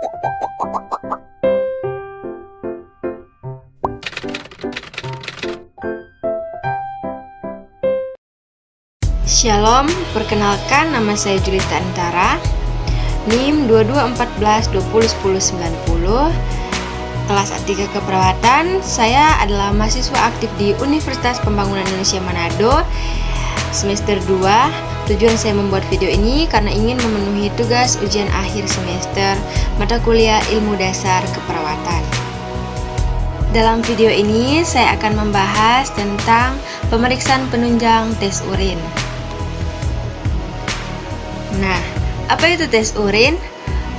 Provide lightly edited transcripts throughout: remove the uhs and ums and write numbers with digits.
Shalom, perkenalkan nama saya Julita Antara, NIM 2214201090, kelas A3 keperawatan. Saya adalah mahasiswa aktif di Universitas Pembangunan Indonesia Manado, semester 2. Tujuan saya membuat video ini karena ingin memenuhi tugas ujian akhir semester mata kuliah ilmu dasar keperawatan. Dalam video ini saya akan membahas tentang pemeriksaan penunjang tes urin. Nah, apa itu tes urin?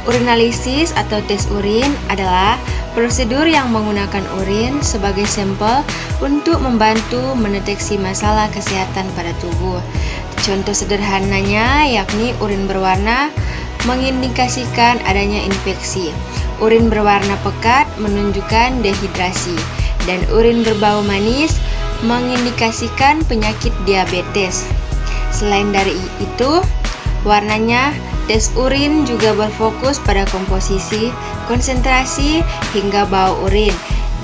Urinalisis atau tes urin adalah prosedur yang menggunakan urin sebagai sampel untuk membantu mendeteksi masalah kesehatan pada tubuh. Contoh sederhananya yakni urin berwarna mengindikasikan adanya infeksi, urin berwarna pekat menunjukkan dehidrasi, dan urin berbau manis mengindikasikan penyakit diabetes. Selain dari itu, warnanya, tes urin juga berfokus pada komposisi, konsentrasi, hingga bau urin,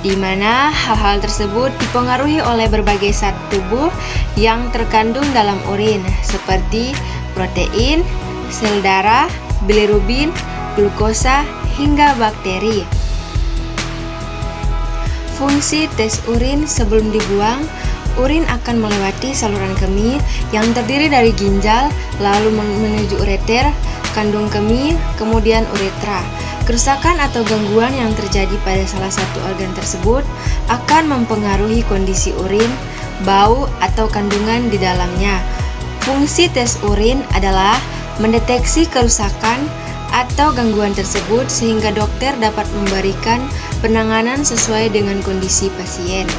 di mana hal-hal tersebut dipengaruhi oleh berbagai zat tubuh yang terkandung dalam urin, seperti protein, sel darah, bilirubin, glukosa, hingga bakteri. Fungsi tes urin: sebelum dibuang, urin akan melewati saluran kemih yang terdiri dari ginjal, lalu menuju ureter, kandung kemih, kemudian uretra. Kerusakan atau gangguan yang terjadi pada salah satu organ tersebut akan mempengaruhi kondisi urin, bau, atau kandungan di dalamnya. Fungsi tes urin adalah mendeteksi kerusakan atau gangguan tersebut sehingga dokter dapat memberikan penanganan sesuai dengan kondisi pasien.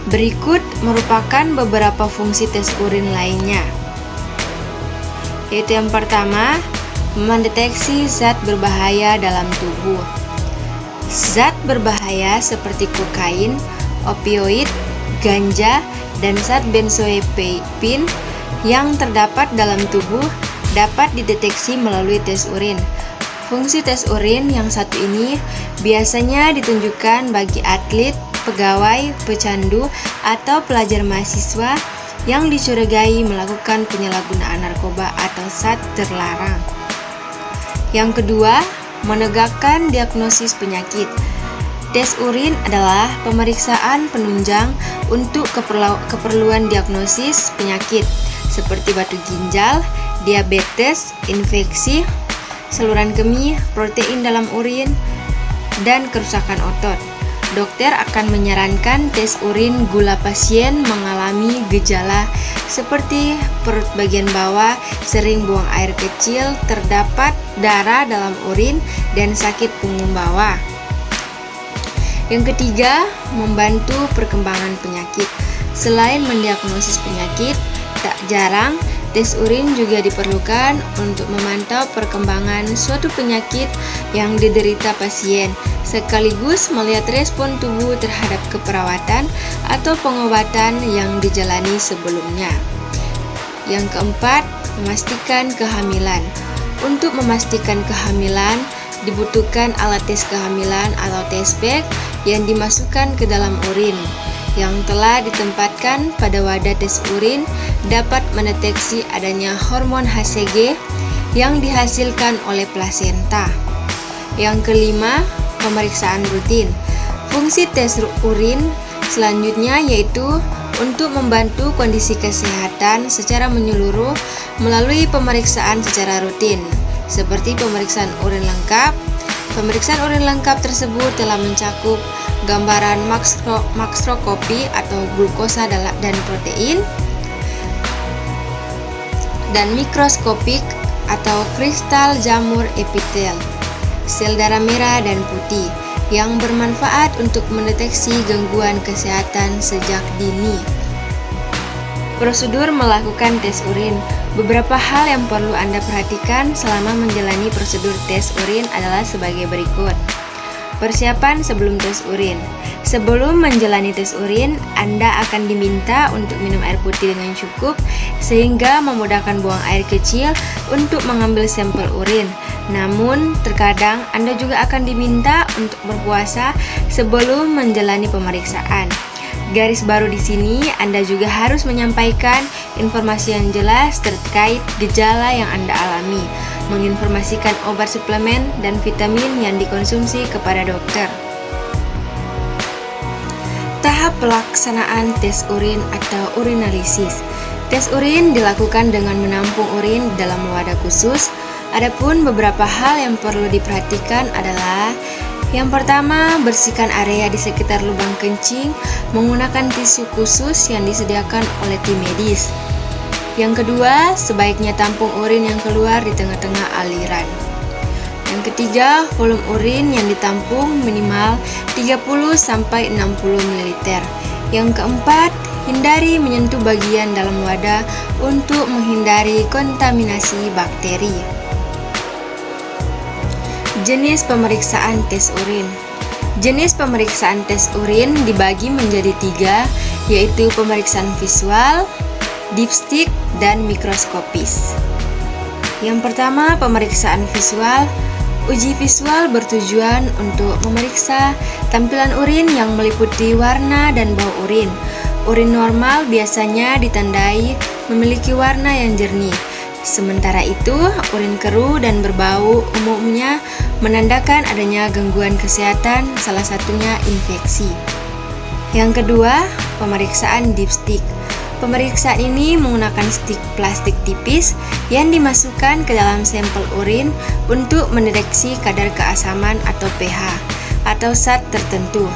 Berikut merupakan beberapa fungsi tes urin lainnya, yaitu yang pertama, mendeteksi zat berbahaya dalam tubuh. Zat berbahaya seperti kokain, opioid, ganja, dan zat benzoapine yang terdapat dalam tubuh dapat dideteksi melalui tes urin. Fungsi tes urin yang satu ini biasanya ditunjukkan bagi atlet, pegawai, pecandu, atau pelajar mahasiswa yang dicurigai melakukan penyalahgunaan narkoba atau zat terlarang. Yang kedua, menegakkan diagnosis penyakit. Tes urin adalah pemeriksaan penunjang untuk keperluan diagnosis penyakit seperti batu ginjal, diabetes, infeksi, saluran kemih, protein dalam urin, dan kerusakan otot. Dokter akan menyarankan tes urin gula pasien mengalami gejala seperti perut bagian bawah, sering buang air kecil, terdapat darah dalam urin, dan sakit punggung bawah. Yang ketiga, membantu perkembangan penyakit. Selain mendiagnosis penyakit, tak jarang tes urin juga diperlukan untuk memantau perkembangan suatu penyakit yang diderita pasien, sekaligus melihat respon tubuh terhadap keperawatan atau pengobatan yang dijalani sebelumnya. Yang keempat, memastikan kehamilan. Untuk memastikan kehamilan, dibutuhkan alat tes kehamilan atau test bag yang dimasukkan ke dalam urin, yang telah ditempatkan pada wadah tes urin dapat mendeteksi adanya hormon HCG yang dihasilkan oleh plasenta. Yang kelima, pemeriksaan rutin. Fungsi tes urin selanjutnya yaitu untuk membantu kondisi kesehatan secara menyeluruh melalui pemeriksaan secara rutin, seperti pemeriksaan urin lengkap. Pemeriksaan urin lengkap tersebut telah mencakup gambaran makroskopi atau glukosa dan protein, dan mikroskopik atau kristal jamur epitel, sel darah merah dan putih, yang bermanfaat untuk mendeteksi gangguan kesehatan sejak dini. Prosedur melakukan tes urin. Beberapa hal yang perlu Anda perhatikan selama menjalani prosedur tes urin adalah sebagai berikut. Persiapan sebelum tes urin. Sebelum menjalani tes urin, Anda akan diminta untuk minum air putih dengan cukup sehingga memudahkan buang air kecil untuk mengambil sampel urin. Namun, terkadang Anda juga akan diminta untuk berpuasa sebelum menjalani pemeriksaan. Garis baru di sini, Anda juga harus menyampaikan informasi yang jelas terkait gejala yang Anda alami, menginformasikan obat suplemen dan vitamin yang dikonsumsi kepada dokter. Tahap pelaksanaan tes urin atau urinalisis. Tes urin dilakukan dengan menampung urin dalam wadah khusus. Adapun beberapa hal yang perlu diperhatikan adalah: yang pertama, bersihkan area di sekitar lubang kencing menggunakan tisu khusus yang disediakan oleh tim medis. Yang kedua, sebaiknya tampung urin yang keluar di tengah-tengah aliran. Yang ketiga, volume urin yang ditampung minimal 30-60 ml. Yang keempat, hindari menyentuh bagian dalam wadah untuk menghindari kontaminasi bakteri. Jenis pemeriksaan tes urin. Jenis pemeriksaan tes urin dibagi menjadi 3, yaitu pemeriksaan visual, dipstick, dan mikroskopis. Yang pertama, pemeriksaan visual. Uji visual bertujuan untuk memeriksa tampilan urin yang meliputi warna dan bau urin. Urin normal biasanya ditandai memiliki warna yang jernih. Sementara itu, urin keruh dan berbau umumnya menandakan adanya gangguan kesehatan, salah satunya infeksi. Yang kedua, pemeriksaan dipstick. Pemeriksaan ini menggunakan stik plastik tipis yang dimasukkan ke dalam sampel urin untuk mendeteksi kadar keasaman atau pH atau zat tertentu.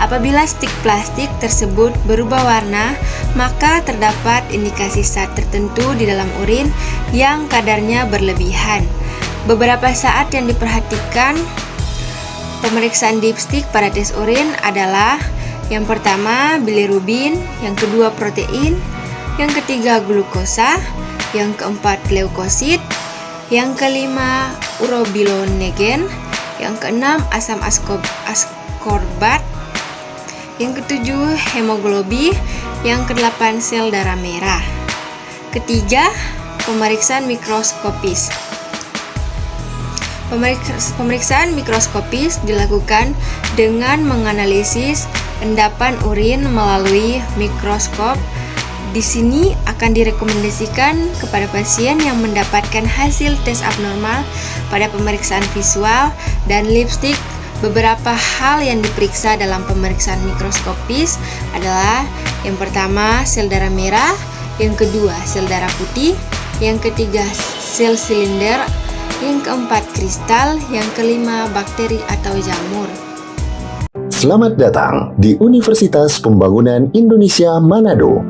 Apabila stik plastik tersebut berubah warna, maka terdapat indikasi zat tertentu di dalam urin yang kadarnya berlebihan. Beberapa saat yang diperhatikan pemeriksaan dipstick pada tes urin adalah: yang pertama, bilirubin, yang kedua, protein, yang ketiga, glukosa, yang keempat, leukosit, yang kelima, urobilinogen, yang keenam, asam askorbat, yang ketujuh, hemoglobin, yang kedelapan, sel darah merah. Ketiga, pemeriksaan mikroskopis. Pemeriksaan mikroskopis dilakukan dengan menganalisis endapan urin melalui mikroskop. Di sini akan direkomendasikan kepada pasien yang mendapatkan hasil tes abnormal pada pemeriksaan visual dan lipstick. Beberapa hal yang diperiksa dalam pemeriksaan mikroskopis adalah: yang pertama, sel darah merah, yang kedua, sel darah putih, yang ketiga, sel silinder, yang keempat, kristal, yang kelima, bakteri atau jamur. Selamat datang di Universitas Pembangunan Indonesia Manado,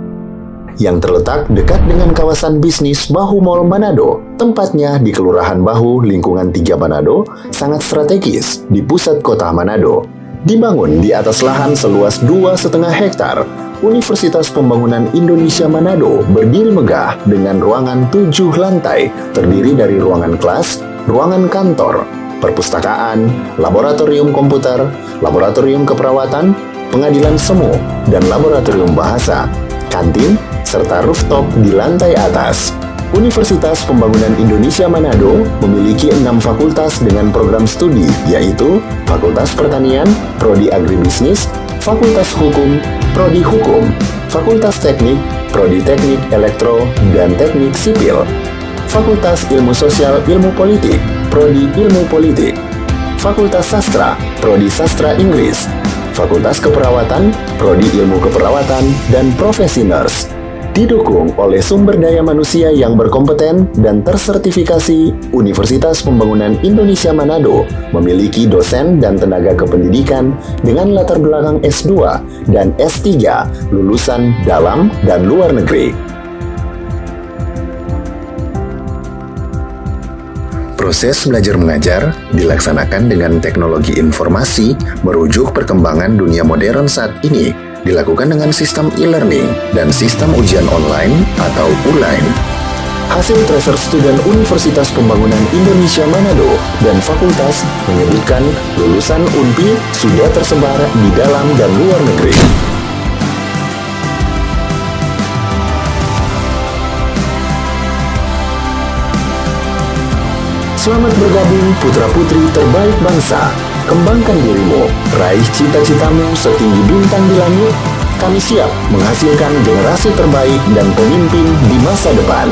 yang terletak dekat dengan kawasan bisnis Bahu Mall Manado. Tempatnya di Kelurahan Bahu, lingkungan 3 Manado, sangat strategis di pusat kota Manado. Dibangun di atas lahan seluas 2,5 hektar, Universitas Pembangunan Indonesia Manado berdiri megah dengan ruangan 7 lantai, terdiri dari ruangan kelas, ruangan kantor, perpustakaan, laboratorium komputer, laboratorium keperawatan, pengadilan semu, dan laboratorium bahasa, kantin, serta rooftop di lantai atas. Universitas Pembangunan Indonesia Manado memiliki 6 fakultas dengan program studi, yaitu Fakultas Pertanian, Prodi Agribisnis, Fakultas Hukum, Prodi Hukum, Fakultas Teknik, Prodi Teknik Elektro dan Teknik Sipil, Fakultas Ilmu Sosial Ilmu Politik, Prodi Ilmu Politik, Fakultas Sastra, Prodi Sastra Inggris, Fakultas Keperawatan, Prodi Ilmu Keperawatan, dan Profesi Nurse. Didukung oleh sumber daya manusia yang berkompeten dan tersertifikasi, Universitas Pembangunan Indonesia Manado memiliki dosen dan tenaga kependidikan dengan latar belakang S2 dan S3 lulusan dalam dan luar negeri. Proses belajar mengajar dilaksanakan dengan teknologi informasi merujuk perkembangan dunia modern saat ini, dilakukan dengan sistem e-learning dan sistem ujian online atau ULAIN. Hasil tracer student Universitas Pembangunan Indonesia Manado dan fakultas menyebutkan lulusan UNPI sudah tersebar di dalam dan luar negeri. Selamat bergabung putra-putri terbaik bangsa. Kembangkan dirimu, raih cita-citamu setinggi bintang di langit. Kami siap menghasilkan generasi terbaik dan pemimpin di masa depan.